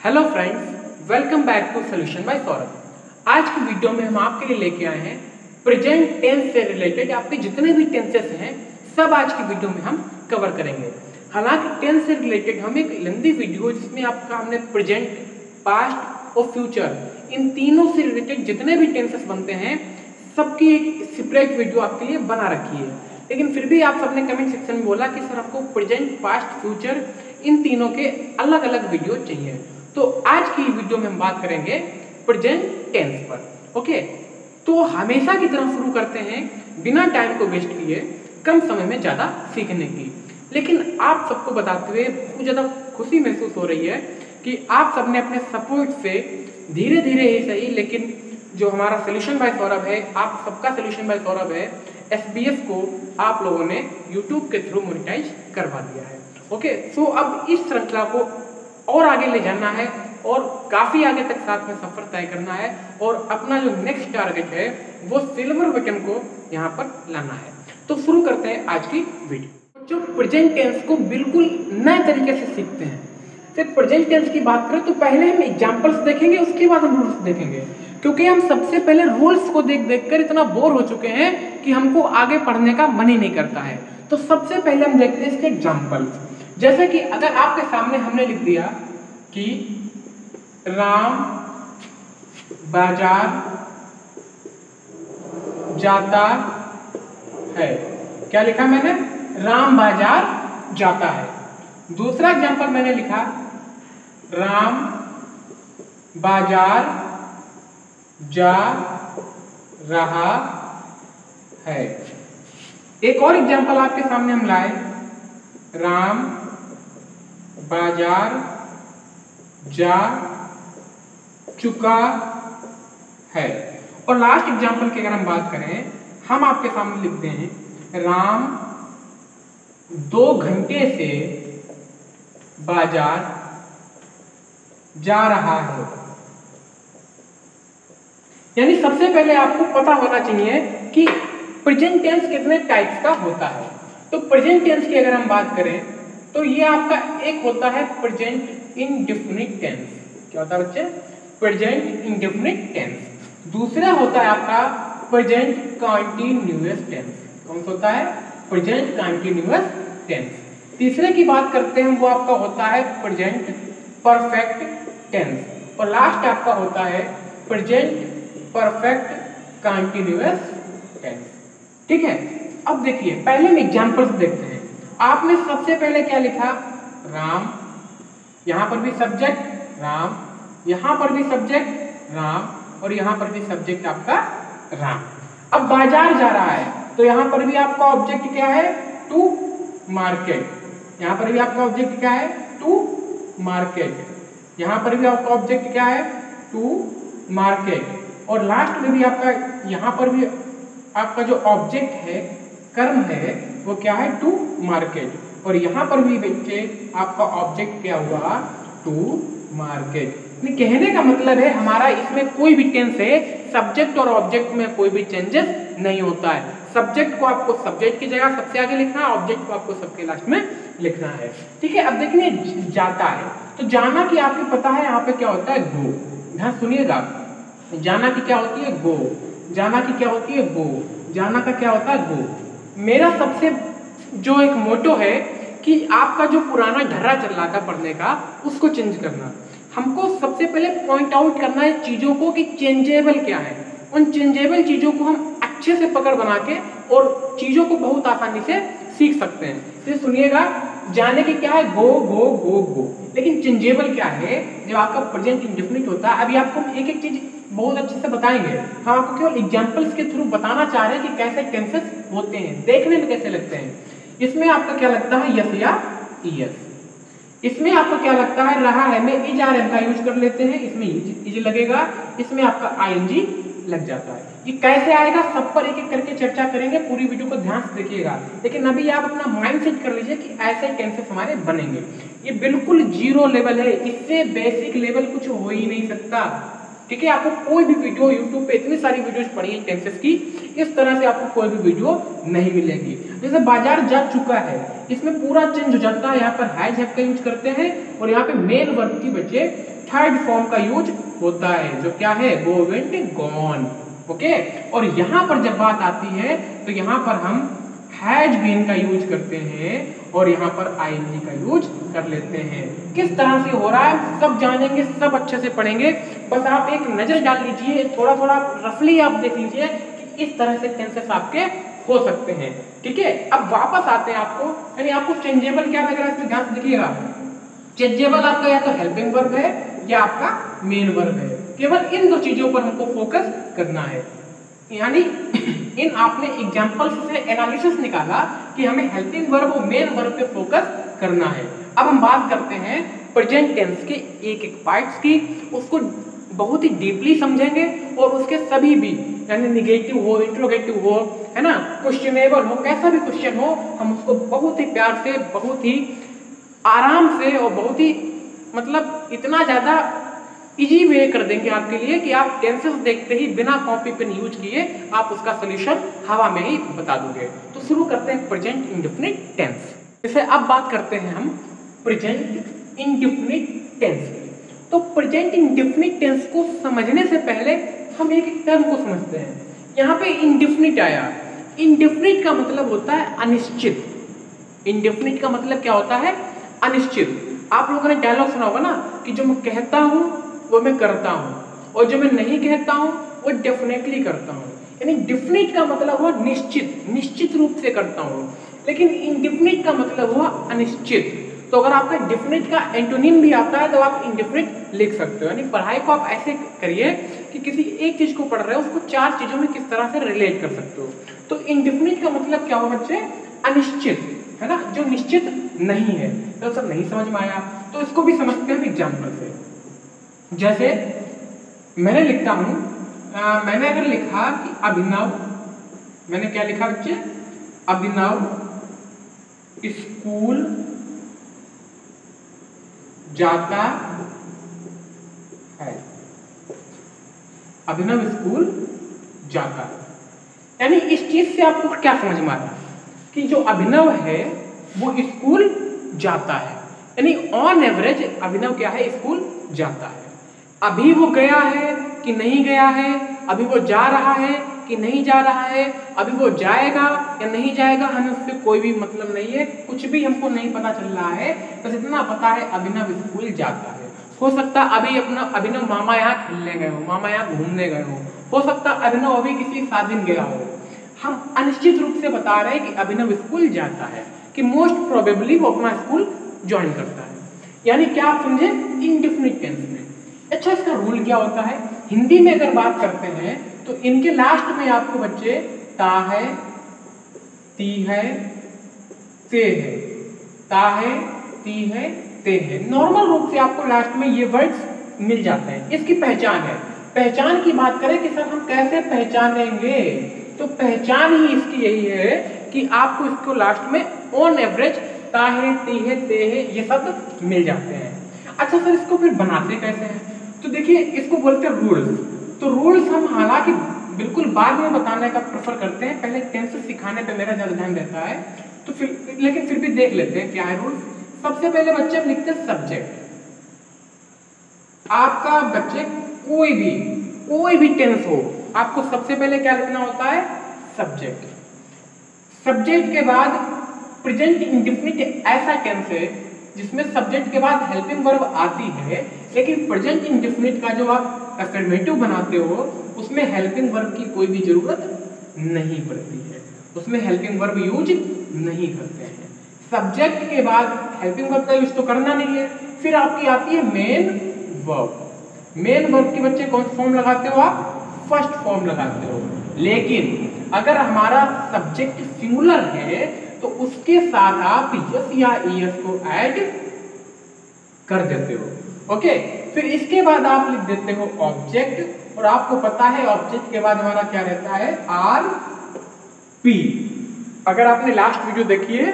Hello friends, welcome back to solution by Saurabh. आज की video में हम आपके लिए लेके आए हैं प्रेजेंट टेंस से रिलेटेड आपके जितने भी टेंसेस हैं सब आज की वीडियो में हम कवर करेंगे। हालांकि टेंस से रिलेटेड हम एक लंबी वीडियो जिसमें आपका हमने प्रेजेंट, पास्ट और फ्यूचर इन तीनों से रिलेटेड जितने भी टेंसेस बनते हैं सबकी एक सेपरेट वीडियो आपके लिए बना रखी है। लेकिन फिर भी आप सबने कमेंट सेक्शन में बोला कि सर हमको प्रेजेंट, पास्ट, फ्यूचर इन तीनों के अलग अलग वीडियो चाहिए। तो आज की वीडियो में हम बात करेंगे प्रेजेंट टेंस पर। ओके, तो हमेशा की तरह शुरू करते हैं बिना टाइम को वेस्ट किए, कम समय में ज़्यादा सीखने की। लेकिन आप सबको बताते हुए बहुत ज़्यादा खुशी महसूस हो रही है कि आप सबने अपने सपोर्ट से धीरे धीरे ही सही, लेकिन जो हमारा सॉल्यूशन बाय सौरभ है, आप सबका सॉल्यूशन बाय सौरभ है, SBS को आप लोगों ने YouTube के थ्रू मोनेटाइज करवा दिया है। ओके, तो अब इस श्रृंखला को और आगे ले जाना है और काफ़ी आगे तक साथ में सफर तय करना है और अपना जो नेक्स्ट टारगेट है वो सिल्वर बटन को यहाँ पर लाना है। तो शुरू करते हैं आज की वीडियो। जो प्रेजेंट टेंस को बिल्कुल नए तरीके से सीखते हैं, सिर्फ प्रेजेंट टेंस की बात करें तो पहले हम एग्जाम्पल्स देखेंगे, उसके बाद हम रूल्स देखेंगे, क्योंकि हम सबसे पहले रूल्स को देख देख कर इतना बोर हो चुके हैं कि हमको आगे पढ़ने का मन ही नहीं करता है। तो सबसे पहले हम देखते हैं इसके एग्जाम्पल्स। जैसे कि अगर आपके सामने हमने लिख दिया कि राम बाजार जाता है, क्या लिखा मैंने? राम बाजार जाता है। दूसरा एग्जांपल मैंने लिखा राम बाजार जा रहा है। एक और एग्जांपल आपके सामने हम लाए, राम बाजार जा चुका है। और लास्ट एग्जांपल की अगर हम बात करें, हम आपके सामने लिखते हैं राम 2 घंटे से बाजार जा रहा है। यानी सबसे पहले आपको पता होना चाहिए कि प्रेजेंट टेंस कितने टाइप्स का होता है। तो प्रेजेंट टेंस की अगर हम बात करें तो ये आपका एक होता है प्रेजेंट इंडेफिनिट टेंस। क्या होता है बच्चे? Present indefinite tense. दूसरा होता है आपका प्रेजेंट कंटीन्यूअस टेंस। कौन सा होता है? Present continuous tense. तीसरे की बात करते हैं वो आपका होता है प्रेजेंट परफेक्ट टेंस। और लास्ट आपका होता है प्रेजेंट परफेक्ट कंटीन्यूअस टेंस। ठीक है, अब देखिए पहले हम एग्जांपल्स देखते हैं। आपने सबसे पहले क्या लिखा? राम, यहां पर भी सब्जेक्ट राम, यहां पर भी सब्जेक्ट राम और यहां पर भी सब्जेक्ट आपका राम। अब बाजार जा रहा है तो यहां पर भी आपका ऑब्जेक्ट क्या है? To market. यहां पर भी आपका ऑब्जेक्ट क्या है? To market. यहां पर भी आपका ऑब्जेक्ट क्या है? To market. और लास्ट में भी आपका यहां पर भी आपका जो ऑब्जेक्ट है, कर्म है, वो क्या है? To market. और यहां पर भी बच्चे आपका ऑब्जेक्ट क्या हुआ? To market. कहने का मतलब है हमारा इसमें कोई भी टेंस है, सब्जेक्ट और ऑब्जेक्ट में कोई भी चेंजेस नहीं होता है। सब्जेक्ट को आपको सब्जेक्ट की जगह सबसे आगे लिखना है, ऑब्जेक्ट को आपको सबके लास्ट में लिखना है। ठीक है, अब देखिए जाता है तो जाना की आपको पता है यहाँ पे क्या होता है? गो। ध्यान सुनिएगा, जाना की क्या होती है? गो। जाना की क्या होती है? गो। जाना का क्या होता है? गो। मेरा सबसे जो एक मोटो है कि आपका जो पुराना ढर्रा चल रहा था पढ़ने का उसको चेंज करना। हमको सबसे पहले पॉइंट आउट करना है चीज़ों को कि चेंजेबल क्या है। उन चेंजेबल चीज़ों को हम अच्छे से पकड़ बना के और चीज़ों को बहुत आसानी से सीख सकते हैं। तो सुनिएगा, जाने की क्या है? गो गो गो गो। लेकिन चेंजेबल क्या है? जब आपका प्रेजेंट इंडेफिनिट होता है। अभी आपको एक एक चीज बहुत अच्छे से बताएंगे, हम आपको केवल एग्जांपल्स के थ्रू बताना चाह रहे हैं कि कैसे टेंसेस होते हैं, देखने में कैसे लगते हैं। इसमें आपका क्या लगता है? यस या ईएस। इसमें आपको क्या लगता है? रहा है में इज आर एम का यूज कर लेते हैं, इसमें इज लगेगा, इसमें आपका आईएनजी लग जाता है। ये कैसे आएगा सब पर एक एक करके चर्चा करेंगे, पूरी वीडियो को ध्यान से देखिएगा। लेकिन अभी आप अपना माइंड सेट कर लीजिए कि ऐसे टेंसेस हमारे बनेंगे। ये बिल्कुल जीरो लेवल है, इससे बेसिक लेवल कुछ हो ही नहीं सकता। ठीक है, आपको कोई भी वीडियो YouTube पे इतनी सारी वीडियोस पड़ी है टेंसेस की, इस तरह से आपको कोई भी वीडियो नहीं मिलेगी। जैसे बाजार जा चुका है, इसमें पूरा चेंज हो जाता है। यहाँ पर हैज हैव का यूज करते हैं और यहाँ पे मेन वर्ब की बच्चे थर्ड फॉर्म का यूज होता है, जो क्या है, गो, वेंट, गॉन। ओके, और यहाँ पर जब बात आती है तो यहाँ पर हम हैज बीन का यूज करते हैं और यहाँ पर आईएनजी का यूज कर लेते हैं। किस तरह से हो रहा है सब जानेंगे, सब अच्छे से पढ़ेंगे, बस आप एक नजर डाल लीजिए, थोड़ा थोड़ा रफली आप देख लीजिए कि इस तरह से टेंसेस आपके हो सकते हैं। ठीक है, अब वापस आते हैं आपको, यानी आपको चेंजेबल क्या लग रहा है इसमें ध्यान से देखिएगा। चेंजेबल आपका या तो हेल्पिंग वर्ब है या आपका मेन वर्ब है, केवल इन दो चीजों पर हमको फोकस करना है। यानी इन आपने एग्जांपल से एनालिसिस निकाला कि हमें हेल्पिंग वर्ब और मेन वर्ब पे फोकस करना है। अब हम बात करते हैं प्रेजेंट टेंस के एक एक पार्ट्स की, उसको बहुत ही डीपली समझेंगे और उसके सभी भी, यानी निगेटिव हो, इंट्रोगेटिव हो, है ना, क्वेश्चनेबल हो, कैसा भी क्वेश्चन हो, हम उसको बहुत ही प्यार से, बहुत ही आराम से और बहुत ही मतलब इतना ज़्यादा इजी वे कर देंगे आपके लिए कि आप टेंसेस देखते ही बिना कॉपी पेन यूज किए आप उसका सोल्यूशन हवा में ही बता दोगे। तो शुरू करते हैं प्रेजेंट इंडेफिनिट टेंस। जैसे अब बात करते हैं हम प्रेजेंट इंडेफिनिट टेंस की। तो प्रेजेंट इंडेफिनिट टेंस को समझने से पहले हम एक एक टर्म को समझते हैं। यहाँ पे इंडेफिनिट आया, इंडेफिनिट का मतलब होता है अनिश्चित। इंडेफिनिट का मतलब क्या होता है, अनिश्चित। आप लोगों ने डायलॉग सुना होगा ना कि जो मैं कहता हूँ वो मैं करता हूँ और जो मैं नहीं कहता हूँ वो डेफिनेटली करता हूँ। यानी डेफिनेट का मतलब हुआ निश्चित, निश्चित रूप से करता हूँ, लेकिन इनडेफिनिट का मतलब हुआ अनिश्चित। तो अगर आपका डेफिनेट का एंटोनिम भी आता है तो आप इनडेफिनिट लिख सकते हो। यानी पढ़ाई को आप ऐसे करिए कि किसी एक चीज को पढ़ रहे हो उसको चार चीजों में किस तरह से रिलेट कर सकते हो। तो इनडेफिनिट का मतलब क्या हुआ बच्चे, अनिश्चित, है ना, जो निश्चित नहीं है। तो सब नहीं समझ में आया तो इसको भी समझते हैं एग्जाम्पल से। जैसे मैंने लिखता हूं, मैंने अगर लिखा कि अभिनव, मैंने क्या लिखा बच्चे, अभिनव स्कूल जाता है, अभिनव स्कूल जाता है। यानी इस चीज से आपको क्या समझ में आया कि जो अभिनव है वो स्कूल जाता है। यानी ऑन एवरेज अभिनव क्या है, स्कूल जाता है। अभी वो गया है कि नहीं गया है, अभी वो जा रहा है कि नहीं जा रहा है, अभी वो जाएगा या नहीं जाएगा, हमें उससे कोई भी मतलब नहीं है, कुछ भी हमको नहीं पता चल रहा है। बस इतना पता है अभिनव स्कूल जाता है। हो सकता अभी अपना अभिनव मामा यहाँ खेलने गए हो, मामा यहाँ घूमने गए हो सकता अभिनव अभी किसी शादी में गया हो। हम अनिश्चित रूप से बता रहे हैं कि अभिनव स्कूल जाता है, कि मोस्ट प्रोबेबली वो अपना स्कूल ज्वाइन करता है। यानी क्या आप समझे, इनडेफिनिट टेंस में। अच्छा, इसका रूल क्या होता है, हिंदी में अगर बात करते हैं तो इनके लास्ट में आपको बच्चे ता है, ती है, ते है, ता है, ती है, ते है। नॉर्मल रूप से आपको लास्ट में ये वर्ड्स मिल जाते हैं। इसकी पहचान है, पहचान की बात करें कि सर हम कैसे पहचानेंगे, तो पहचान ही इसकी यही है कि आपको इसको लास्ट में ऑन एवरेज ता है, ती है, ते है, ये सब मिल जाते हैं। अच्छा सर इसको फिर बनाते कैसे हैं, तो देखिए इसको बोलते हैं रूल्स। तो रूल्स हम हालांकि बिल्कुल बाद में बताने का प्रेफर करते हैं, पहले टेंसेस सिखाने पे मेरा ज़्यादा ध्यान रहता है, तो फिर लेकिन फिर भी देख लेते हैं क्या है रूल्स। सबसे पहले बच्चे हम लिखते हैं सब्जेक्ट। आपका बच्चे कोई भी टेंस हो, आपको सबसे पहले क्या लिखना होता है, सब्जेक्ट। सब्जेक्ट के बाद प्रेजेंट इंडेफिनिट ऐसा टेंस है जिसमें सब्जेक्ट के बाद हेल्पिंग वर्ब आती है, लेकिन प्रेजेंट इंडेफिनिट का जो आप अफर्मेटिव बनाते हो उसमें हेल्पिंग वर्ब की कोई भी जरूरत नहीं पड़ती है, उसमें हेल्पिंग वर्ब यूज नहीं करते हैं। सब्जेक्ट के बाद हेल्पिंग वर्ब का यूज तो करना नहीं है। फिर आपकी आती है मेन वर्ब। मेन वर्ब के बच्चे कौन सा फॉर्म लगाते हो आप, फर्स्ट फॉर्म लगाते हो। लेकिन अगर हमारा सब्जेक्ट सिंगुलर है तो उसके साथ आप यस या ईएस को ऐड कर देते हो। ओके, फिर इसके बाद आप लिख देते हो ऑब्जेक्ट, और आपको पता है ऑब्जेक्ट के बाद हमारा क्या रहता है, आर पी। अगर आपने लास्ट वीडियो देखी है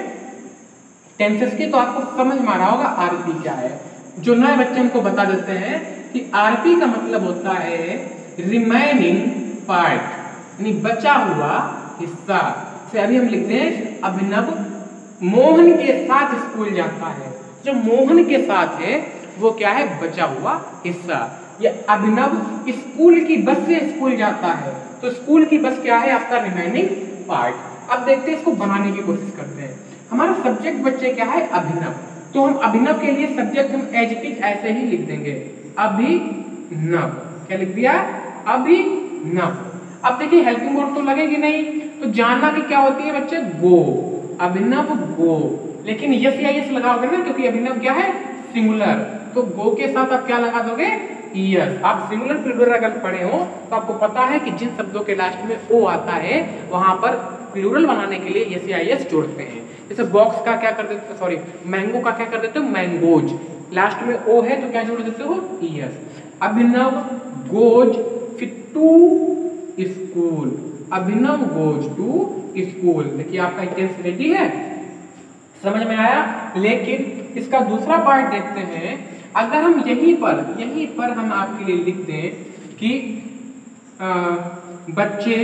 टेंसेस की तो आपको समझ में आ रहा होगा आरपी क्या है। जो नए बच्चे हमको बता देते हैं कि आरपी का मतलब होता है रिमेनिंग पार्ट, यानी बचा हुआ हिस्सा। अभी हम लिखते हैं अभिनव मोहन के साथ स्कूल जाता है। जो मोहन के साथ है वो क्या है, बचा हुआ हिस्सा। ये अभिनव स्कूल की बस से स्कूल जाता है, तो स्कूल की बस क्या है आपका रिमेनिंग पार्ट। अब देखते हैं इसको बनाने की कोशिश करते हैं। हमारा सब्जेक्ट बच्चे क्या है, अभिनव, तो हम अभिनव के लिए सब्जेक्ट हम एज इट इज ऐसे ही लिख देंगे, अभिनव। क्या लिख दिया, अभिनव। अब देखिए हेल्पिंग वर्ब तो लगेगी नहीं, तो जानना कि क्या होती है बच्चे, गो, अभिनव गो। लेकिन यस या यस लगाओगे ना, क्योंकि अभिनव क्या है, सिंगुलर, तो गो के साथ आप क्या लगा दोगे, यस। आप सिंगुलर प्लूरल अगर पढ़े हो तो आपको पता है कि जिन शब्दों के लास्ट में ओ आता है वहां पर प्लूरल बनाने के लिए यस या यस जोड़ते हैं। जैसे बॉक्स का क्या कर देते, सॉरी मैंगो का क्या कर देते हो, मैंगोज, लास्ट में ओ है तो क्या जोड़ देते हो, यस। अभिनव गोज फिर to school, Abhinav goes to school. देखिए आपका टेंस रेडी है, समझ में आया। लेकिन इसका दूसरा पार्ट देखते हैं। अगर हम यहीं पर हम आपके लिए लिख दें कि बच्चे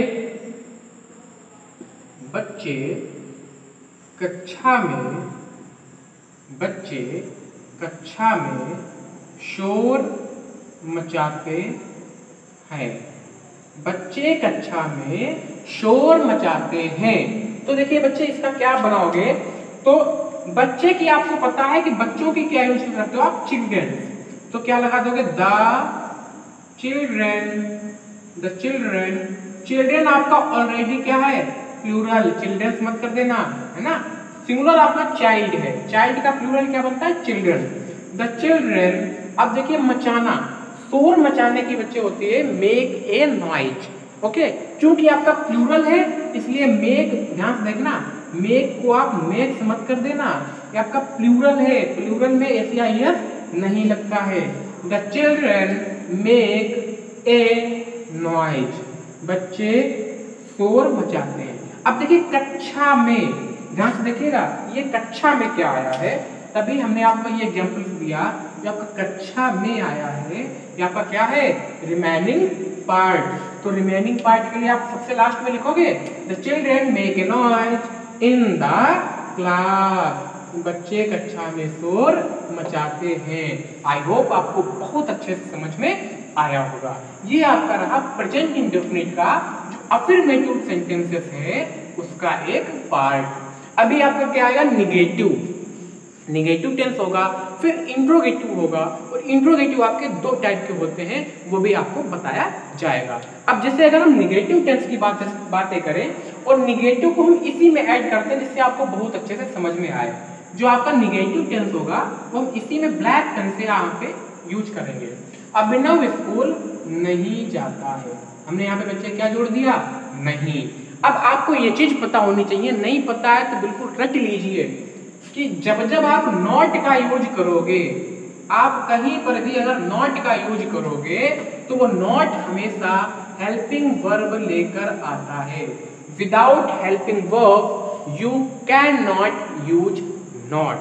कक्षा में शोर मचाते हैं, बच्चे कक्षा में शोर मचाते हैं। तो देखिए बच्चे इसका क्या बनाओगे, तो बच्चे की आपको पता है कि बच्चों की क्या यूज करते हो आप, चिल्ड्रन, तो क्या लगा दोगे, द चिल्ड्रन। चिल्ड्रन आपका ऑलरेडी क्या है, प्लूरल, चिल्ड्रंस मत कर देना, है ना। सिंगुलर आपका चाइल्ड है, चाइल्ड का प्लूरल क्या बनता है, चिल्ड्रन, द चिल्ड्रन। अब देखिए मचाना, शोर मचाने की बच्चे होती है मेक ए नॉइज, ओके। चूंकि आपका प्लूरल है इसलिए मेक, ध्यान से देखना, मेक को आप मेक्स मत कर देना, ये आपका प्लूरल है, प्लूरल में एस या एस नहीं लगता है। The children make a noise, बच्चे शोर मचाते हैं। अब देखिए कक्षा में, ध्यान से देखिएगा, ये कक्षा में क्या आया है, तभी हमने आपको ये एग्जाम्पल दिया। जो आपका कक्षा में आया है ये आपका क्या है, रिमेनिंग पार्ट। तो रिमेनिंग पार्ट के लिए आप सबसे लास्ट में लिखोगे the children make a noise in the class, बच्चे कक्षा में शोर मचाते हैं। आई होप आपको बहुत अच्छे से समझ में आया होगा। ये आपका रहा प्रेजेंट इंडेफिनिट का जो अफर्मेटिव सेंटेंसेस है उसका एक पार्ट। अभी आपका क्या आएगा, निगेटिव टेंस होगा, फिर इंट्रोगेटिव होगा, और इंट्रोगेटिव आपके दो टाइप के होते हैं वो भी आपको बताया जाएगा। अब जैसे अगर हम निगेटिव टेंस की बातें करें और निगेटिव को हम इसी में ऐड करते हैं जिससे आपको बहुत अच्छे से समझ में आए। जो आपका निगेटिव टेंस होगा वो हम इसी में ब्लैक पेन से यहाँ पे यूज करेंगे। अभिनव स्कूल नहीं जाता है, हमने यहाँ पे बच्चे क्या जोड़ दिया, नहीं। अब आपको ये चीज पता होनी चाहिए, नहीं पता है तो बिल्कुल रट लीजिए कि जब आप नॉट का यूज करोगे, आप कहीं पर भी अगर नॉट का यूज करोगे तो वो नॉट हमेशा हेल्पिंग वर्ब लेकर आता है। Without helping verb you can not use not,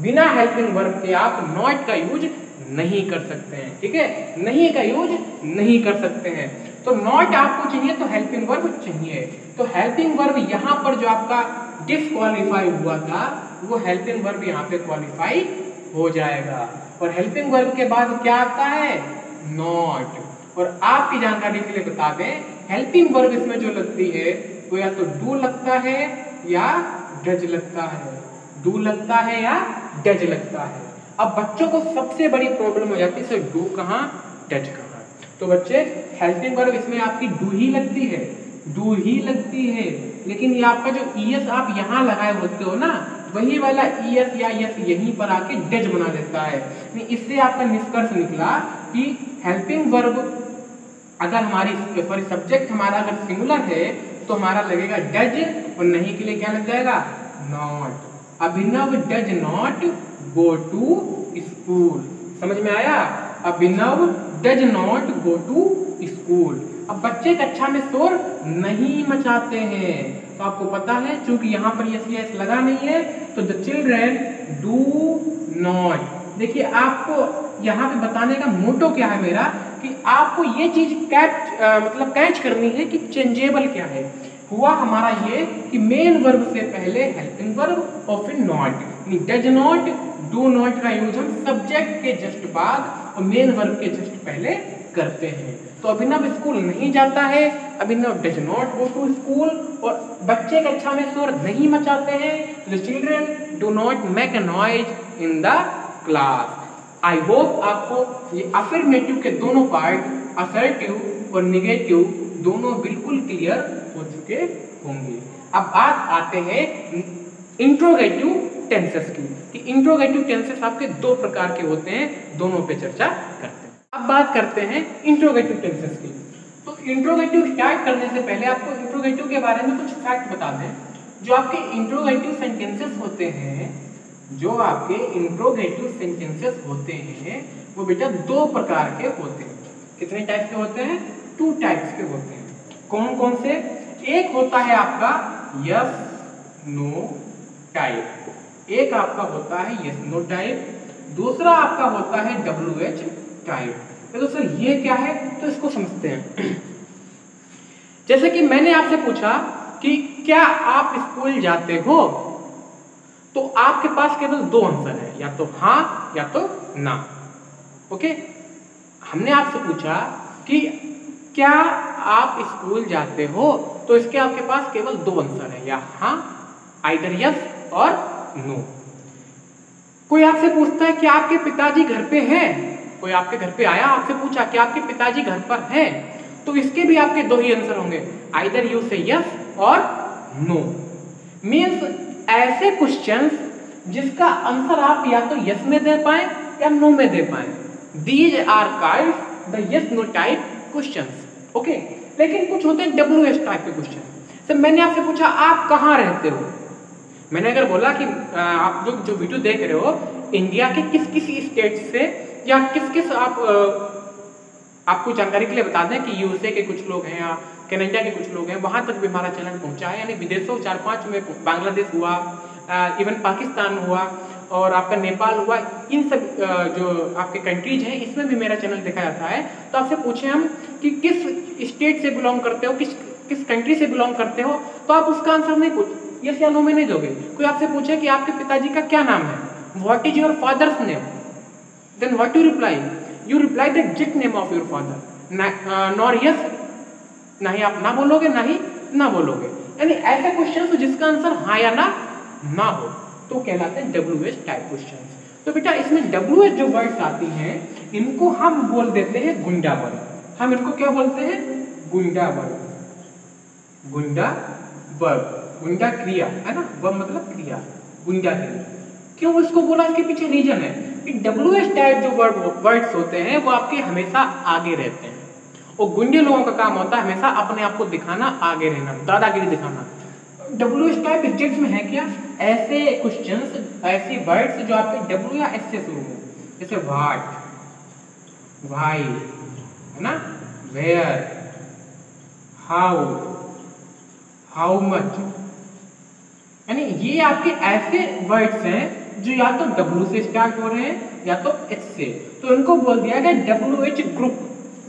बिना हेल्पिंग वर्ब के आप नॉट का यूज नहीं कर सकते हैं, ठीक है, नहीं का यूज नहीं कर सकते हैं। तो नॉट आपको चाहिए तो हेल्पिंग वर्ब चाहिए, तो हेल्पिंग वर्ब यहाँ पर जो आपका डिस्क्वालीफाई हुआ था वो हेल्पिंग वर्ब यहाँ पे क्वालिफाई हो जाएगा। और हेल्पिंग वर्ब के बाद क्या आता है, नॉट। और आपकी जानकारी के लिए बता दें, हेल्पिंग वर्ब इसमें जो लगती है वो या तो डू लगता है या डज लगता है, डू लगता है या डज लगता है। अब बच्चों को सबसे बड़ी प्रॉब्लम हो जाती है सर डू कहाँ डज कहाँ, तो बच्चे हेल्पिंग वर्ब इसमें आपकी डू ही लगती है, डू ही लगती है। लेकिन ये आपका जो ईएस आप यहाँ लगाए होते हो ना, वही वाला ईएस या यस यहीं पर आके डज बना देता है। इससे आपका निष्कर्ष निकला कि हेल्पिंग वर्ब अगर हमारी सॉरी सब्जेक्ट हमारा अगर सिंगुलर है तो हमारा लगेगा डज, और नहीं के लिए क्या लग जाएगा, not. Abhinav does not go to school, समझ में आया, Abhinav does not go to school. अब बच्चे कक्षा में शोर नहीं मचाते हैं, तो आपको पता है चूंकि यहाँ पर यस लगा नहीं है तो द चिल्ड्रन डू नॉट। देखिए आपको यहाँ पे बताने का मोटो क्या है मेरा, कि आपको ये चीज कैच करनी है कि चेंजेबल क्या है। हुआ हमारा ये कि मेन वर्ब से पहले हेल्पिंग वर्ब और फिर not, does not, do not का यूज हम सब्जेक्ट के जस्ट बाद और मेन वर्ब के जस्ट पहले करते हैं। तो अभिनव स्कूल नहीं जाता है, Abhinav does not go to school, और बच्चे कक्षा में शोर नहीं मचाते हैं, the children do not make a noise in the class. I hope आपको ये अफर्मेटिव के दोनों पार्ट असर्टिव और निगेटिव दोनों बिल्कुल क्लियर हो चुके होंगे। अब बात आते हैं इंट्रोगेटिव टेंसेस की, कि इंट्रोगेटिव टेंसेस आपके दो प्रकार के होते हैं, दोनों पे चर्चा करते हैं। अब बात करते हैं इंट्रोगेटिव टेंसेस की। तो इंट्रोगेटिव स्टार्ट करने से पहले आपको इंट्रोगेटिव के बारे में कुछ फैक्ट बता दें। जो आपके इंट्रोगेटिव सेंटेंसेस होते हैं, जो आपके इंट्रोगेटिव सेंटेंसेस होते हैं, वो बेटा दो प्रकार के होते हैं। कितने टाइप के होते हैं? 2 टाइप्स के होते हैं। कौन कौन से? एक होता है आपका यस नो टाइप, एक आपका होता है यस नो टाइप, दूसरा आपका होता है WH टाइप। तो दोस्तों ये क्या है, तो इसको समझते हैं। जैसे कि मैंने आपसे पूछा कि क्या आप स्कूल जाते हो, तो आपके पास केवल 2 आंसर है, या तो हाँ या तो ना। ओके, हमने आपसे पूछा कि क्या आप स्कूल जाते हो, तो इसके आपके पास केवल 2 आंसर है, या हाँ आइदर यस और नो। कोई आपसे पूछता है कि आपके पिताजी घर पे हैं, कोई आपके घर पे आया, आपसे पूछा कि आपके पिताजी घर पर हैं, तो इसके भी आपके 2 ही आंसर होंगे, आइदर यू से यस और नो। मीन्स ऐसे क्वेश्चंस जिसका आंसर आप या तो यस में दे पाए या नो में दे पाए, these are called the yes no type questions. Okay, लेकिन कुछ होते हैं WH टाइप के क्वेश्चन। तो मैंने आपसे पूछा आप कहाँ रहते हो, मैंने अगर बोला कि आप जो वीडियो देख रहे हो इंडिया के किस किस स्टेट से या किस किस आपको जानकारी के लिए बता दें कि USA के कुछ लोग हैं या कनाडा के कुछ लोग हैं, वहाँ तक भी हमारा चैनल पहुँचा है, यानी विदेशों 4-5 में बांग्लादेश हुआ, इवन पाकिस्तान हुआ और आपका नेपाल हुआ, इन सब जो आपके कंट्रीज हैं इसमें भी मेरा चैनल देखा जाता है। तो आपसे पूछे हम कि किस स्टेट से बिलोंग करते हो, किस कंट्री से बिलोंग करते हो, तो आप उसका आंसर नहीं पूछ यस या नो में नहीं दोगे। कोई आपसे पूछे कि आपके पिताजी का क्या नाम है, what is your father's name, then what you reply, you reply the exact name of your father, nor yes, ना ही आप ना बोलोगे ना ही ना बोलोगे। यानी ऐसे क्वेश्चन जिसका आंसर हाँ या ना हो तो कहलाते हैं WH टाइप क्वेश्चन। तो बेटा इसमें WH जो वर्ड्स आती हैं इनको हम बोल देते हैं गुंडा वर्ड। हम इनको क्या बोलते हैं? गुंडा वर्ड। गुंडा वर्ड, गुंडा क्रिया है ना, वर्ब मतलब क्रिया, गुंडा क्रिया। क्यों इसको बोला, इसके पीछे रीजन है कि WH टाइप जो वर्ड्स होते हैं वो आपके हमेशा आगे रहते हैं, और गुंडे लोगों का काम होता है हमेशा अपने आप को दिखाना, आगे रहना, दादागिरी दिखाना। WH टाइप एग्जेक्ट्स में है क्या? ऐसे क्वेश्चंस, ऐसी वर्ड्स जो आपके W या S से शुरू हो, जैसे व्हाट, व्हाई, है ना, वेयर, हाउ, हाउ मच, यानी ये आपके ऐसे वर्ड्स हैं जो या तो W से स्टार्ट हो रहे हैं या तो H से, तो इनको बोल दिया गया WH ग्रुप,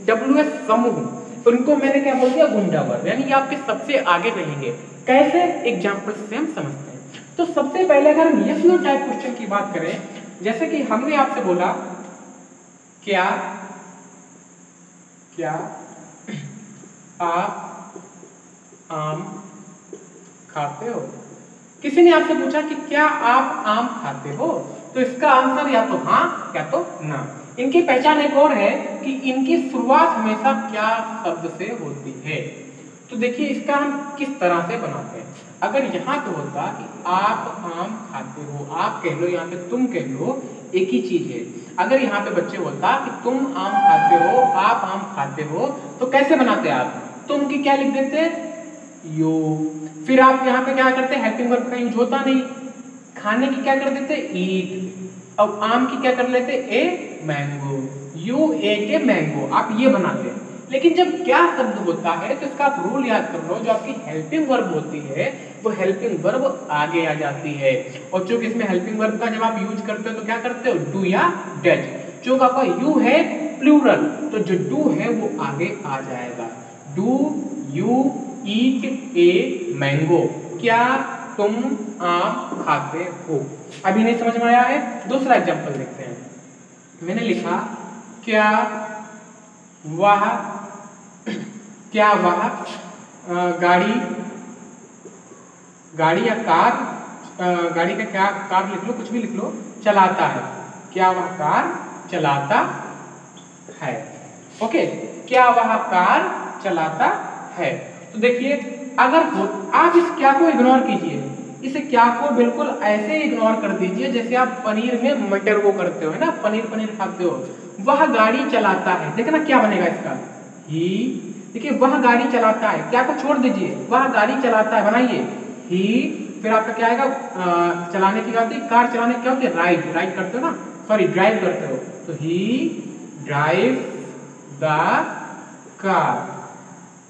WH समूह, तो इनको मैंने क्या बोल दिया? गुंडा वर्ड। यानी ये आपके सबसे आगे रहेंगे। कैसे? एग्जाम्पल से हम समझते हैं। तो सबसे पहले अगर हम यस नो टाइप क्वेश्चन की बात करें, जैसे कि हमने आपसे बोला क्या आप आम खाते हो, किसी ने आपसे पूछा कि क्या आप आम खाते हो, तो इसका आंसर या तो हाँ या तो ना। इनकी पहचान एक और है कि इनकी शुरुआत हमेशा क्या शब्द से होती है। तो देखिए इसका हम किस तरह से बनाते हैं। अगर यहाँ पे होता कि आप आम खाते हो, आप कह लो, यहाँ पे तुम कह लो, एक ही चीज है। अगर यहाँ पे बच्चे होता कि तुम आम खाते हो, आप आम खाते हो, तो कैसे बनाते आप? तुम की क्या लिख देते? यू। फिर आप यहाँ पे क्या करते? हेल्पिंग वर्ब का यूज होता नहीं, खाने की क्या कर देते? ईट। अब आम की क्या कर लेते? A mango, you ate a mango, आप ये बनाते हैं। लेकिन जब क्या शब्द होता है तो इसका आप रूल याद कर लो, जो आपकी हेल्पिंग वर्ब होती है वो हेल्पिंग वर्ब आगे आ जाती है। और चूंकि इसमें हेल्पिंग वर्ब का जब आप यूज करते हो तो क्या करते हो? डू या डज। चूंकि आपका यू है प्लूरल, तो जो डू है वो आगे आ जाएगा। Do, you, eat a mango, क्या तुम आम खाते हो। अभी नहीं समझ में आया है, दूसरा एग्जांपल देखते हैं। मैंने लिखा क्या वह गाड़ी या कार, गाड़ी का क्या, कार लिख लो, कुछ भी लिख लो, चलाता है, क्या वह कार चलाता है। ओके, क्या वह कार चलाता है। तो देखिए अगर हो, आप इस क्या को इग्नोर कीजिए, इस क्या को बिल्कुल ऐसे इग्नोर कर दीजिए जैसे आप पनीर में मटर को करते हो, है ना, पनीर खाते हो। वह गाड़ी चलाता है, देखना क्या बनेगा इसका, ही। देखिए वह गाड़ी चलाता है, क्या को छोड़ दीजिए, वह गाड़ी चलाता है बनाइए, ही। फिर आपका क्या आएगा, चलाने की क्या होती है, कार चलाने की क्या होती है, राइड करते हो ना, सॉरी ड्राइव करते हो, तो ही ड्राइव द कार,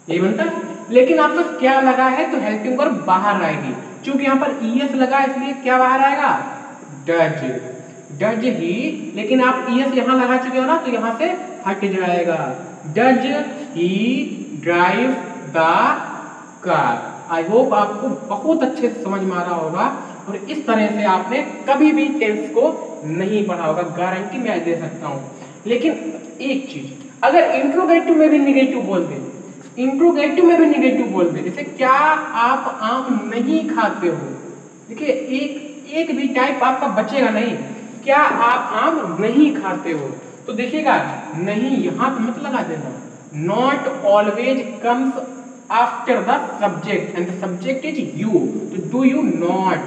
ये बनता है। लेकिन आपका क्या लगा है तो हेल्पिंग वर्ब बाहर आएगी, क्योंकि यहाँ पर ईएस लगा इसलिए क्या बाहर आएगा, डज ही। लेकिन आप ईएस यहाँ लगा चुके हो ना, तो यहाँ से हट जाएगा, does he drive the car. I hope आपको बहुत अच्छे से समझ में आ रहा होगा, और इस तरह से आपने कभी भी टेंस को नहीं पढ़ा होगा, गारंटी मैं दे सकता हूँ। लेकिन एक चीज, अगर इंट्रोगेटिव में भी निगेटिव बोल दे, इंट्रोगेटिव में भी निगेटिव बोल दे, जैसे क्या आप आम नहीं खाते हो, देखिए एक भी टाइप आपका बचेगा नहीं, क्या आप आम नहीं खाते हो, तो देखिएगा नहीं यहाँ पे मत लगा देना, not always comes after the subject and the subject is you, तो do you not,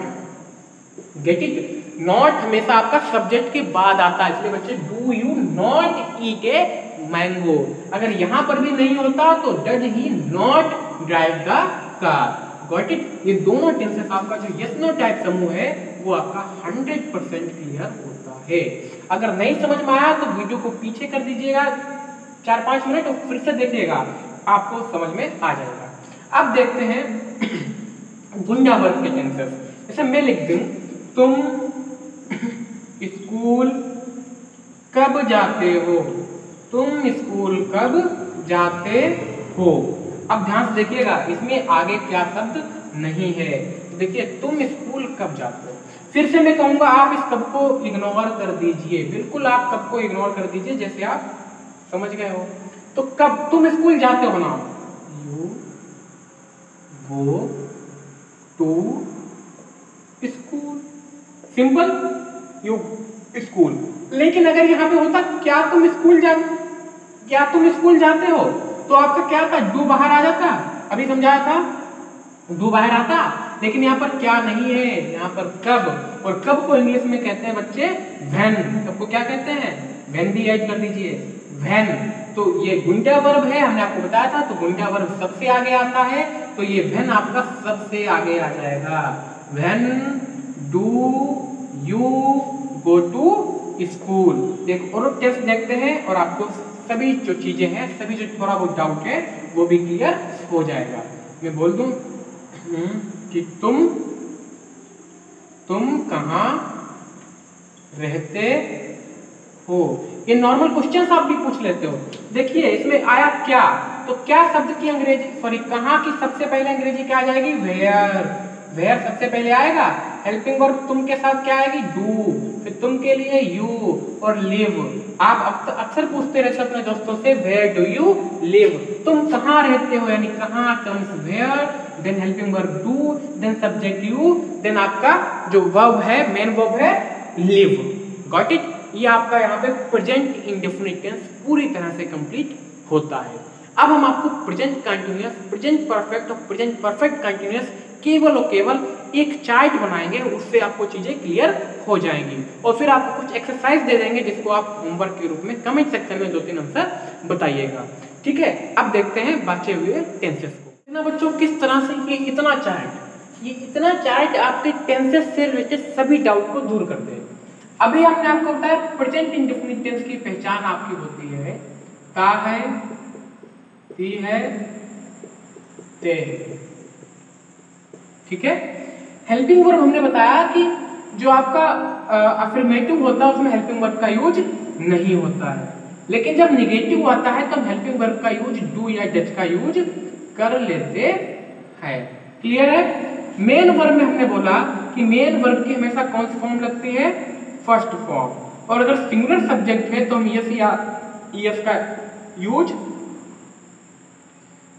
get it, not हमेशा आपका सब्जेक्ट के बाद आता है, इसलिए बच्चे do you not eat a mango. अगर यहां पर भी नहीं होता तो does he not drive the car, got it. ये दोनों टेंसेस आपका जो यस नो टाइप समूह है वो आपका 100% क्लियर होता है। अगर नहीं समझ में आया तो वीडियो को पीछे कर दीजिएगा 4-5 मिनट और फिर से देखिएगा, आपको समझ में आ जाएगा। अब देखते हैं गुंडा वर्ग के टेंसेस। जैसे मैं लिख दूं, तुम स्कूल कब जाते हो, तुम स्कूल कब जाते हो। अब ध्यान से देखिएगा, इसमें आगे क्या शब्द नहीं है, देखिए तुम स्कूल कब जाते हो। फिर से मैं कहूंगा आप इस कब को इग्नोर कर दीजिए, बिल्कुल आप कब को इग्नोर कर दीजिए जैसे आप समझ गए हो। तो कब तुम स्कूल जाते हो ना, you go to school, simple, you school. लेकिन अगर यहाँ पे होता क्या तुम स्कूल जाते हो, तो आपका क्या था, डू बाहर आ जाता, अभी समझाया था, डू बाहर आता। लेकिन यहाँ पर क्या नहीं है, यहाँ पर कब, और कब को इंग्लिश में कहते हैं बच्चे व्हेन, कब को क्या कहते हैं, व्हेन भी ऐड कर दीजिए, व्हेन। तो ये गुंडा वर्ब है, हमने आपको बताया था, तो गुंडा वर्ब सबसे आगे आता है, तो ये व्हेन आपका सबसे आगे आ जाएगा, when do you go to school. देखो और टेस्ट देखते हैं और आपको सभी जो चीजें हैं, सभी जो थोड़ा बहुत डाउट है वो भी क्लियर हो जाएगा। मैं बोल दूं कि तुम कहाँ रहते हो, ये नॉर्मल क्वेश्चंस आप भी पूछ लेते हो। देखिए इसमें आया क्या, तो क्या शब्द की अंग्रेजी, सॉरी कहाँ की सबसे पहले अंग्रेजी क्या आ जाएगी, वेयर, वेयर सबसे पहले आएगा। हेल्पिंग वर्ब तुम के साथ क्या आएगी, डू, फिर तुम के लिए यू और लिव। आप अक्सर पूछते रहते अपने दोस्तों से वेयर डू यू लिव, तुम कहाँ रहते हो, यानी कहाँ comes where, then helping verb do, then subject you, then आपका जो वर्ब है मेन वर्ब है लिव, गॉट इट। ये आपका यहाँ पे प्रेजेंट इंडेफिनिट टेंस पूरी तरह से कंप्लीट होता है। अब हम आपको प्रेजेंट कंटिन्यूअस, प्रेजेंट परफेक्ट और प्रेजेंट परफेक्ट कंटिन्यूअस केवल और केवल एक चार्ट बनाएंगे, उससे आपको चीजें क्लियर हो जाएंगी, और फिर आपको कुछ एक्सरसाइज दे देंगे जिसको आप होमवर्क के रूप में कमेंट सेक्शन में 2-3 आंसर बताइएगा, ठीक है। अब देखते हैं बचे हुए टेंसेस को ना बच्चों, किस तरह से ये इतना चार्ट आपके टेंसेस से रिलेटेड सभी डाउट को दूर कर दे। अभी हमने आपको बताया प्रेजेंट इंडेफिनिट टेंस की पहचान आपकी होती है ता है, ती है, ते है, ठीक है। हेल्पिंग वर्ब हमने बताया कि जो आपका अफर्मेटिव होता है उसमें हेल्पिंग वर्ब का यूज नहीं होता है, लेकिन जब निगेटिव आता है तब हेल्पिंग वर्ब का यूज डू या डज का यूज कर लेते है। क्लियर है? मेन वर्ब में हमने बोला कि मेन वर्ब की हमेशा कौन सी फॉर्म लगती है? First form. और अगर सिंगुलर सब्जेक्ट है तो हम यस या ईएस का यूज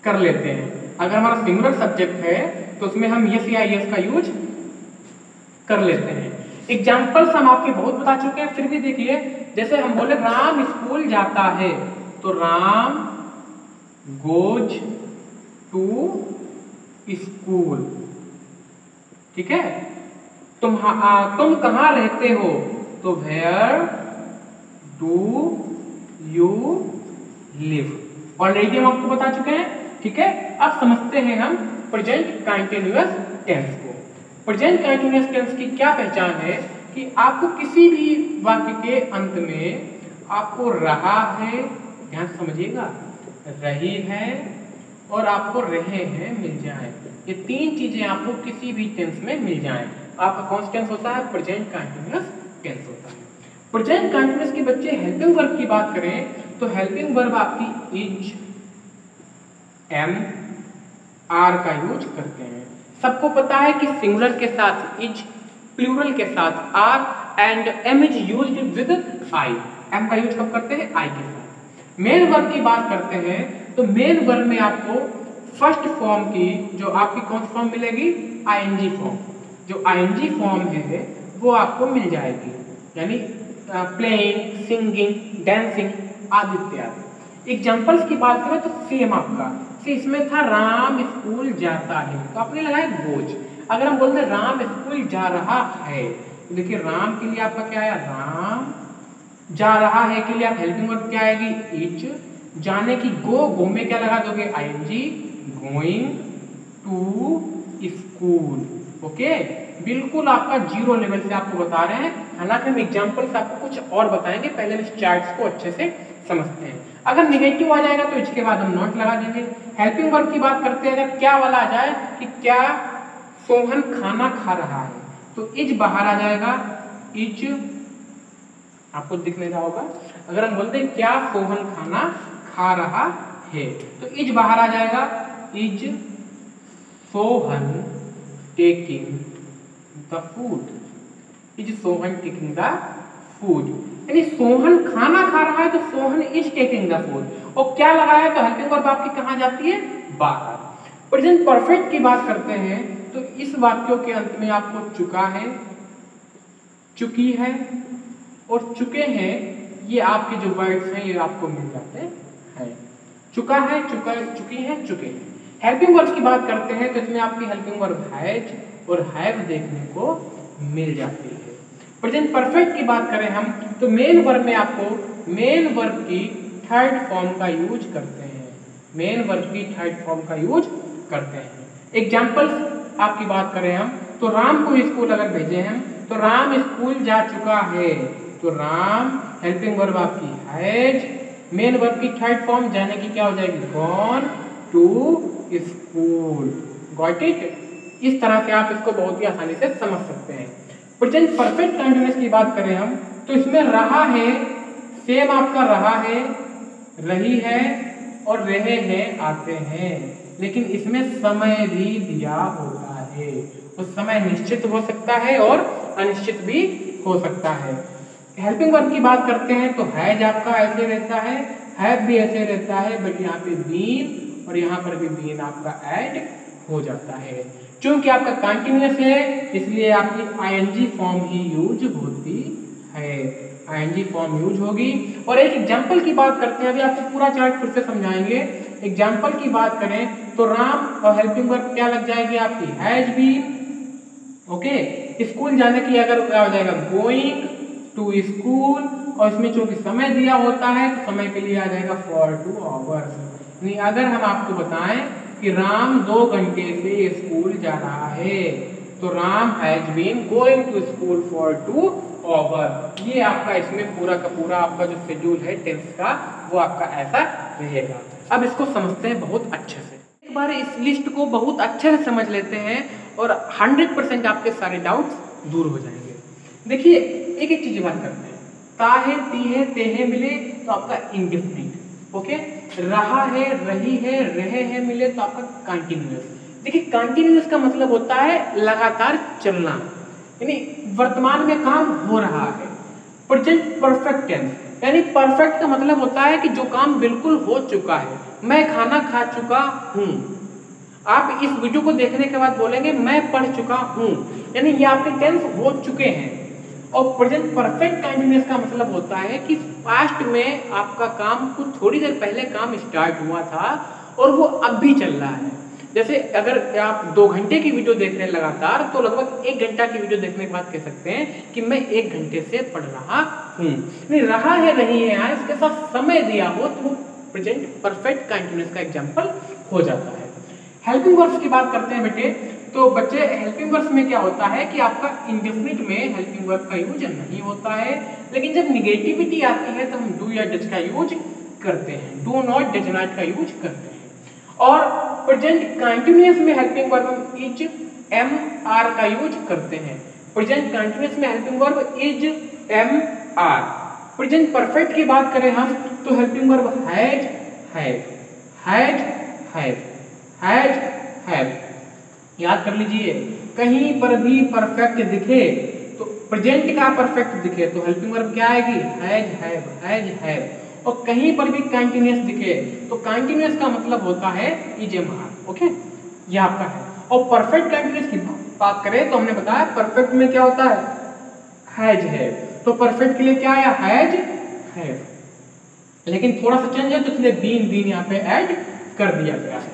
कर लेते हैं। अगर हमारा सिंगुलर सब्जेक्ट है तो उसमें हम यस या ईएस का यूज कर लेते हैं। एग्जाम्पल्स हम आपके बहुत बता चुके हैं, फिर भी देखिए, जैसे हम बोले राम स्कूल जाता है तो राम गोज टू स्कूल। ठीक है? तुम कहाँ रहते हो? तो where do you live. Already हम आपको बता चुके हैं। ठीक है? अब समझते हैं हम प्रेजेंट कंटीन्यूअस टेंस को। प्रेजेंट कंटीन्यूअस टेंस की क्या पहचान है कि आपको किसी भी वाक्य के अंत में आपको रहा है, ध्यान समझिएगा, रही है और आपको रहे हैं मिल जाए। ये तीन चीजें आपको किसी भी टेंस में मिल जाए। आपका कौन सा टेंस होता है? प्रेजेंट कंटीन्यूअस टेंस होता है। प्रेजेंट कंटीन्यूअस के बच्चे हेल्पिंग वर्ब की बात करें तो हेल्पिंग वर्ब आपकी इज, एम, आर का यूज करते हैं। सबको पता है कि सिंगुलर के साथ इज, प्लूरल के साथ are and am is used with I. Am का यूज कब करते हैं? आई के साथ। मेन वर्ब की बात करते हैं तो मेन वर्ब में आपको फर्स्ट फॉर्म की जो आपकी कौन सी फॉर्म मिलेगी? ING form. जो आईएनजी फॉर्म है वो आपको मिल जाएगी, यानी प्लेइंग, सिंगिंग, डांसिंग आदि इत्यादि। एग्जाम्पल्स की बात करें तो सेम आपका इसमें था राम स्कूल जाता है तो आपने लगाया गोज। अगर हम बोलते राम स्कूल जा रहा है तो देखिए राम के लिए आपका क्या आया? राम। जा रहा है के लिए आप हेल्पिंग वर्ब क्या आएगी? इज। जाने की गो में क्या लगा दोगे? ING, going to school. Okay, बिल्कुल आपका जीरो लेवल से आपको बता रहे हैं। हालांकि हम एग्जाम्पल्स आपको कुछ और बताएंगे, पहले इस चार्ट्स को अच्छे से समझते हैं। अगर निगेटिव आ जाएगा तो इसके बाद हम नोट लगा देंगे। हेल्पिंग वर्ब की बात करते हैं, अगर क्या वाला आ जाए कि क्या सोहन खाना खा रहा है तो इज बाहर आ जाएगा। इज आपको दिख नहीं रहा होगा। अगर हम बोलते हैं क्या सोहन खाना खा रहा है तो इज बाहर आ जाएगा। Is Sohan taking the food. Is Sohan taking the food, यानी सोहन खाना खा रहा है तो Sohan is taking the food. और क्या लगाया तो हेल्पिंग वर्ब आपकी कहाँ जाती है? बाहर। प्रेजेंट परफेक्ट की बात करते हैं तो इस वाक्यों के अंत में आपको चुका है, चुकी है और चुके हैं, ये आपके जो वर्ड्स हैं ये आपको मिल जाते हैं। चुका है, चुकी है, चुके हैं। हेल्पिंग वर्ब की बात करते हैं तो इसमें आपकी हेल्पिंग वर्ब हैज और हैव देखने को मिल जाती है। प्रेजेंट परफेक्ट की बात करें हम तो मेन वर्ब में आपको मेन वर्ब की थर्ड फॉर्म का यूज करते हैं। मेन वर्ब की थर्ड फॉर्म का यूज करते हैं। एग्जाम्पल्स आपकी बात करें हम तो राम को स्कूल अगर भेजे हम तो राम स्कूल जा चुका है तो राम हेल्पिंग वर्ब आपकी हैज, मेन वर्ब की थर्ड फॉर्म जाने की क्या हो जाएगी? Gone to school. Got it? इस तरह से आप इसको बहुत ही आसानी से समझ सकते हैं। प्रेजेंट परफेक्ट कंटीन्यूअस की बात करें हम तो इसमें रहा है, सेम आपका रहा है, रही है और रहे हैं आते हैं, लेकिन इसमें समय भी दिया होता है। उस समय निश्चित हो सकता है और अनिश्चित भी हो सकता है। हेल्पिंग वर्ब की बात करते हैं तो हैज आपका ऐसे रहता है, हैव भी ऐसे रहता है, बट यहाँ पे बीन और यहाँ पर भी बीन आपका ऐड हो जाता है। क्योंकि आपका कंटीन्यूअस है इसलिए आपकी आईएनजी फॉर्म ही यूज होती है। आईएनजी फॉर्म यूज होगी। और एक एग्जांपल की बात करते हैं, अभी आपको पूरा चार्ट फिर से समझाएंगे। एग्जांपल की बात करें तो राम और हेल्पिंग वर्ब क्या लग जाएगी आपकी? Has been. ओके, स्कूल जाने की अगर क्या हो जाएगा? Going to school. और इसमें चूंकि समय दिया होता है तो समय के लिए आ जाएगा फॉर 2 आवर्स। नहीं, अगर हम आपको बताएं कि राम 2 घंटे से स्कूल जा रहा है तो Ram has been going to school for 2 hour. ये आपका इसमें पूरा का पूरा आपका जो शेड्यूल है टेंस का वो आपका ऐसा रहेगा। अब इसको समझते हैं बहुत अच्छे से। एक बार इस लिस्ट को बहुत अच्छे से समझ लेते हैं और 100% आपके सारे डाउट्स दूर हो जाएंगे। देखिए एक एक चीज बात करते हैं। ताहे, तीहे, तेहे मिले तो आपका इंडेफिनिट। ओके, रहा है, रही है, रहे हैं मिले तो आपका कंटिन्यूअस। देखिए कंटिन्यूअस का मतलब होता है लगातार चलना, यानी वर्तमान में काम हो रहा है। प्रेजेंट परफेक्ट टेंस, यानी परफेक्ट का मतलब होता है कि जो काम बिल्कुल हो चुका है। मैं खाना खा चुका हूँ, आप इस वीडियो को देखने के बाद बोलेंगे मैं पढ़ चुका हूँ, यानी ये आपके टेंस हो चुके हैं। और प्रेजेंट परफेक्ट कंटिन्यूअस का मतलब होता है कि पास्ट में आपका काम कुछ थोड़ी देर पहले काम स्टार्ट हुआ था और वो अब भी चल रहा है। जैसे अगर आप 2 घंटे की वीडियो देख रहे हैं लगातार, तो लगभग 1 घंटा की वीडियो देखने के बाद कह सकते हैं कि मैं 1 घंटे से पढ़ रहा हूँ। नहीं रहा है नहीं है, इसके साथ समय दिया हो तो प्रेजेंट परफेक्ट कंटिन्यूअस का एग्जाम्पल हो जाता है। हेल्पिंग वर्ब्स की बात करते हैं बेटे, तो बच्चे हेल्पिंग वर्ब्स में क्या होता है कि आपका इंडेफिनिट में हेल्पिंग वर्ब का यूज नहीं होता है, लेकिन जब निगेटिविटी आती है तो हम डू या डज का यूज करते हैं, डू नॉट डज नॉट का यूज करते हैं। और प्रेजेंट कंटिन्यूअस में हेल्पिंग वर्ब हम इज एम आर का यूज करते हैं। प्रेजेंट कंटिन्यूअस में helping verb is am are. Present perfect की बात करें हम तो helping verb has have, has have, has have. याद कर लीजिए, कहीं पर भी परफेक्ट दिखे तो प्रेजेंट का परफेक्ट दिखे तो हेल्पिंग वर्ब क्या आएगी, हैज हैव, हैज हैव। और कहीं पर भी कंटिन्यूअस दिखे तो कंटिन्यूअस का मतलब होता है इज एम आर। ओके, ये आपका है। और परफेक्ट कंटिन्यूअस की बात करें तो हमने बताया परफेक्ट में क्या होता है, हैज है, तो परफेक्ट के लिए क्या आया, हैज हैव। लेकिन थोड़ा सा चेंज है तो इसलिए बीन यहाँ पे ऐड कर दिया गया है।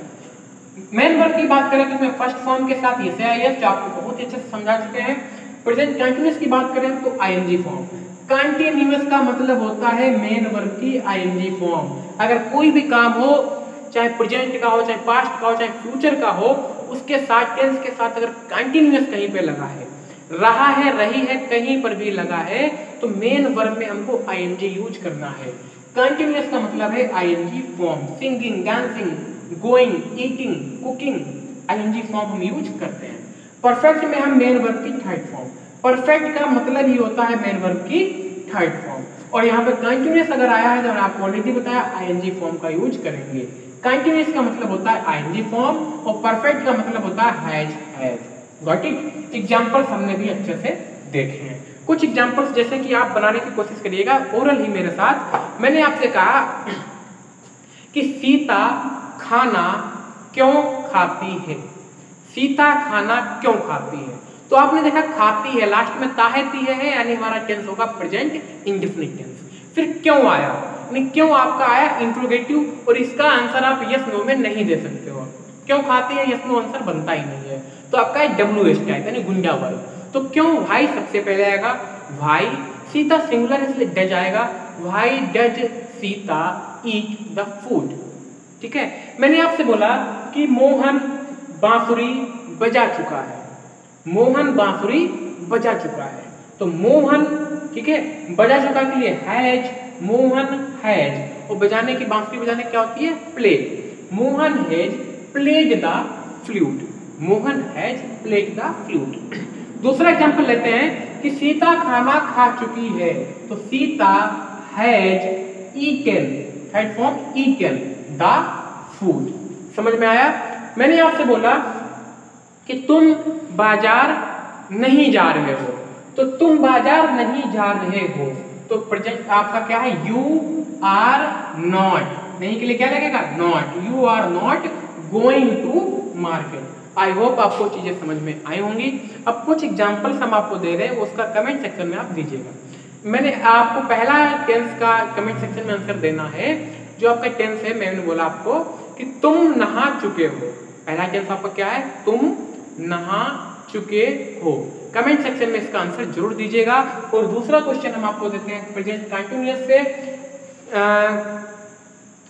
मेन वर्ब की बात करें तो इसमें फर्स्ट फॉर्म के साथ ये है जो आपको बहुत ही अच्छे से समझा चुके हैं। प्रेजेंट कंटिन्यूअस की बात करें तो आईएनजी फॉर्म। कंटिन्यूअस का मतलब होता है मेन वर्ब की आईएनजी फॉर्म। अगर कोई भी काम हो, चाहे प्रेजेंट का हो, चाहे पास्ट का हो, चाहे फ्यूचर का हो, उसके साथ टेंस के साथ अगर कंटिन्यूअस कहीं पे लगा है, रहा है, रही है, कहीं पर भी लगा है, तो मेन वर्ब में हमको आईएनजी यूज करना है। कंटिन्यूअस का मतलब है ING form. Singing, dancing, going, eating, cooking, ING form हम यूज करते हैं। परफेक्ट में हम मेन वर्ब की थर्ड फॉर्म। परफेक्ट का मतलब ही होता है मेन वर्ब की थर्ड फॉर्म। और यहाँ पे कंटिन्यूअस अगर आया है तो मैंने आपको ऑलरेडी बताया आईएनजी फॉर्म का यूज करेंगे। कंटिन्यूअस का मतलब होता है आईएनजी फॉर्म और परफेक्ट का मतलब होता है has have. Got it? Examples हमने भी अच्छे से देखे हैं। कुछ एग्जांपल्स जैसे कि आप बनाने की कोशिश करिएगा ओरल ही मेरे साथ। मैंने आपसे कहा कि सीता खाना क्यों खाती है, सीता खाना क्यों खाती है, तो आपने देखा खाती है, लास्ट में ताहती है, यानी हमारा टेंस होगा प्रेजेंट इंडेफिनिट टेंस। फिर क्यों आया, यानी क्यों आपका आया इंट्रोगेटिव, और इसका आंसर आप यस नो में नहीं दे सकते हो। क्यों खाती है यस नो आंसर बनता ही नहीं है, तो आपका है WH टाइप यानी गुंडा वर्ब। तो क्यों भाई सबसे पहले आएगा, भाई, सीता सिंगुलर इसलिए डज आएगा, why does Sita eat the food. ठीक है, मैंने आपसे बोला कि मोहन बांसुरी बजा चुका है, मोहन बांसुरी बजा चुका है, तो मोहन, ठीक है, बजा चुका के लिए हैज, मोहन हैज, और बजाने की, बांसुरी बजाने क्या होती है, play. Mohan has played the flute, Mohan has played the flute. दूसरा एग्जांपल लेते हैं कि सीता खाना खा चुकी है, तो Sita has eaten, third form eaten the food. समझ में आया? मैंने आपसे बोला कि तुम बाजार नहीं जा रहे हो, तो तुम बाजार नहीं जा रहे हो, तो प्रेजेंट आपका क्या है, यू आर नॉट, नहीं के लिए क्या लगेगा, not, you are not going to market. I hope आपको चीजें समझ में आई होंगी। अब कुछ एग्जांपल्स हम आपको दे रहे हैं, उसका कमेंट सेक्शन में आप दीजिएगा। मैंने आपको पहला टेंस का कमेंट सेक्शन में आंसर देना है। जो आपका टेंस है, मैंने बोला आपको कि तुम नहा चुके हो, पहला टेंस आपका क्या है, तुम नहा चुके हो। कमेंट सेक्शन में इसका आंसर जरूर दीजिएगा। और दूसरा क्वेश्चन हम आपको देते हैं प्रेजेंट कंटिन्यूअस से,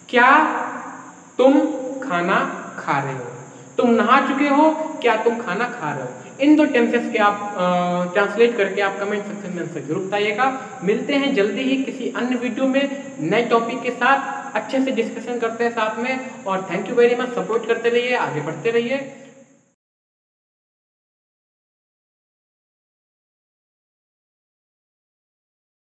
क्या तुम खाना खा रहे हो, तुम नहा चुके हो, क्या तुम खाना खा रहे हो। इन दो टेंसेस के आप ट्रांसलेट करके आप कमेंट सेक्शन में आंसर जरूर बताइएगा। मिलते हैं जल्दी ही किसी अन्य वीडियो में नए टॉपिक के साथ, अच्छे से डिस्कशन करते हैं साथ में। और thank you very much, support करते रहिए, आगे बढ़ते रहिए।